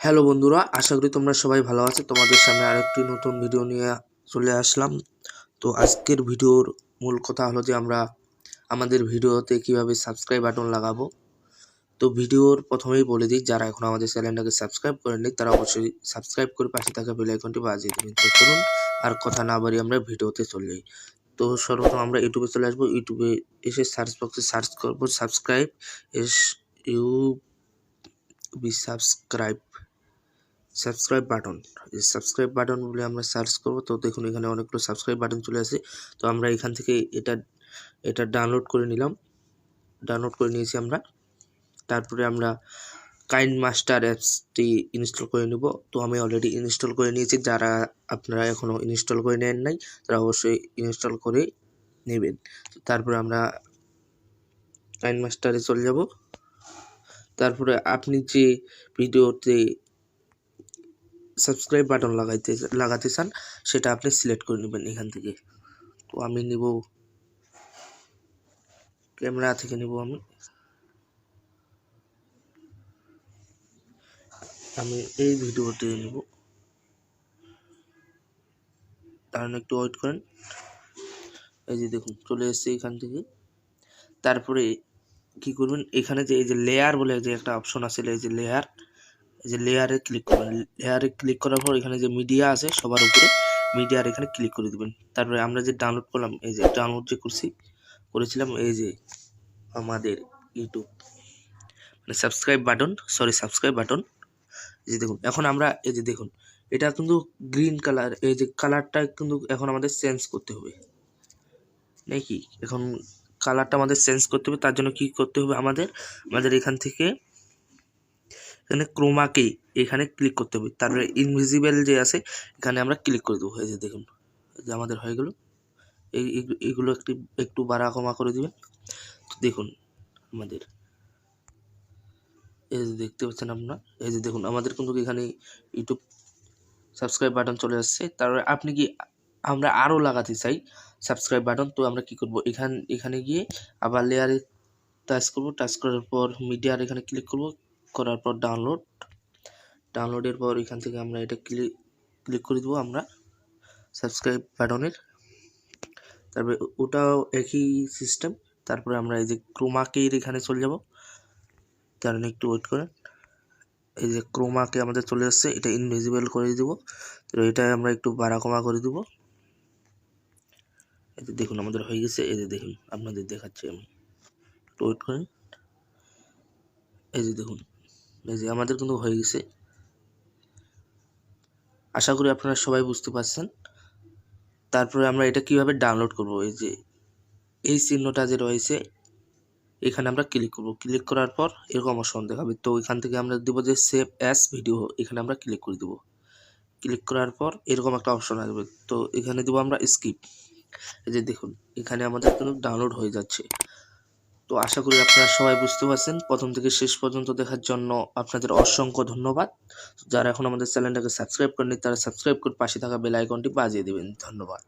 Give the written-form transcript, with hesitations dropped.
Hello বন্ধুরা, আশা করি তোমরা সবাই ভালো আছো। তোমাদের সামনে আরেকটি নতুন ভিডিও নিয়ে চলে আসলাম। তো আজকের ভিডিওর মূল কথা হলো যে আমরা আমাদের ভিডিওতে কিভাবে সাবস্ক্রাইব বাটন লাগাবো। তো ভিডিওর প্রথমেই বলে দিই, যারা এখন আমাদের চ্যানেলটাকে সাবস্ক্রাইব করেননি তারা অবশ্যই সাবস্ক্রাইব করে পাশে থাকা বেল আইকনটি বাজিয়ে দেবেন। তো চলুন আর কথা না বাড়িয়ে আমরা ভিডিওতে চলে যাই। তো সর্বপ্রথম আমরা ইউটিউবে চলে আসবো। ইউটিউবে এসে সার্চ বক্সে সার্চ করবো subscribe, you be subscribe button. এই সাবস্ক্রাইব বাটন বলে আমরা সার্চ করব। তো দেখুন এখানে অনেকগুলো সাবস্ক্রাইব বাটন চলে আসে। তো আমরা এখান থেকে এটা ডাউনলোড করে নিলাম, ডাউনলোড করে নিয়েছি আমরা। তারপরে আমরা কাইন মাস্টার অ্যাপসটি ইনস্টল করে নেব। তো আমি অলরেডি ইনস্টল করে নিয়েছি, যারা আপনারা এখনও ইনস্টল করে নেন নাই তারা অবশ্যই ইনস্টল করে নেবেন। তো তারপরে আমরা কাইন মাস্টারে চলে যাব। তারপরে আপনি যে ভিডিওতে সাবস্ক্রাইব বাটন লাগাতে চান সেটা আপনি সিলেক্ট করে নেবেন এখান থেকে। তো আমি নিব ক্যামেরা থেকে নিব। আমি এই ভিডিওতে নিব, তার একটু ওয়েট করেন। এই যে দেখুন চলে এসেছে এখান থেকে। তারপরে কি করবেন, এখানে যে এই যে লেয়ার বলে যে একটা অপশন আছে, এই যে লেয়ার, এই যে লেয়ারে ক্লিক করবেন। লেয়ারে ক্লিক করার পর এখানে যে মিডিয়া আছে সবার উপরে মিডিয়ার এখানে ক্লিক করে দিবেন। তারপরে আমরা যে ডাউনলোড করলাম, এই যে ডাউনলোড যে করেছিলাম এই যে আমাদের ইউটিউব মানে সাবস্ক্রাইব বাটন। এই যে দেখুন এখন আমরা এই যে দেখুন এটা কিন্তু গ্রিন কালার, এই যে কালারটা কিন্তু এখন আমাদের চেঞ্জ করতে হবে নাকি। এখন কালারটা আমাদের চেঞ্জ করতে হবে, তার জন্য কি করতে হবে, আমাদের এখান থেকে এখানে ক্রোমাকে এখানে ক্লিক করতে হবে। তারপরে ইনভিজিবল যে আছে এখানে আমরা ক্লিক করে দেবো। এই যে দেখুন যে আমাদের হয়ে গেল। এইগুলো একটু বাড়া কমা করে দিবেন। তো দেখুন আমাদের এই যে দেখতে পাচ্ছেন আপনারা, এই যে দেখুন আমাদের কিন্তু এখানে ইউটিউব সাবস্ক্রাইব বাটন চলে আসছে। তারপরে আপনি কি আমরা আরও লাগাতে চাই সাবস্ক্রাইব বাটন, তো আমরা কি করব, এখানে গিয়ে আবার লেয়ারে টাচ করব। টাচ করার পর মিডিয়ার এখানে ক্লিক করব, করার পর ডাউনলোডের পর এখান থেকে আমরা এটা ক্লিক করে দেবো আমরা সাবস্ক্রাইব বাটনের। তারপরে ওটাও একই সিস্টেম। তারপরে আমরা এই যে ক্রোমাকের এখানে চলে যাব, তার একটু ওয়েট করেন। এই যে ক্রোমাকে আমাদের চলে আসছে, এটা ইনভিজিবল করে দিব। তো এটা আমরা একটু বাড়া কমা করে দিব। এই যে দেখুন আমাদের হয়ে গেছে। এই যে দেখুন আপনাদের দেখাচ্ছি আমি, একটু ওয়েট করেন। এই যে দেখুন এই যে আমাদের কিন্তু হয়ে গেছে। আশা করি আপনারা সবাই বুঝতে পারছেন। তারপরে আমরা এটা কিভাবে ডাউনলোড করব, এই যে এই চিহ্নটা যে রয়েছে এখানে আমরা ক্লিক করব। ক্লিক করার পর এরকম অপশন দেখাবে। তো এখান থেকে আমরা দেবো যে সেভ অ্যাজ ভিডিও, এখানে আমরা ক্লিক করে দেবো। ক্লিক করার পর এরকম একটা অপশন আসবে, তো এখানে দেবো আমরা স্কিপ। এই যে দেখুন এখানে আমাদের কিন্তু ডাউনলোড হয়ে যাচ্ছে। তো আশা করি আপনারা সবাই বুঝতে পারছেন। প্রথম থেকে শেষ পর্যন্ত দেখার জন্য আপনাদের অসংখ্য ধন্যবাদ। যারা এখন আমাদের চ্যানেলটাকে সাবস্ক্রাইব করেনি তারা সাবস্ক্রাইব করে পাশে থাকা বেল আইকনটি বাজিয়ে দেবেন। ধন্যবাদ।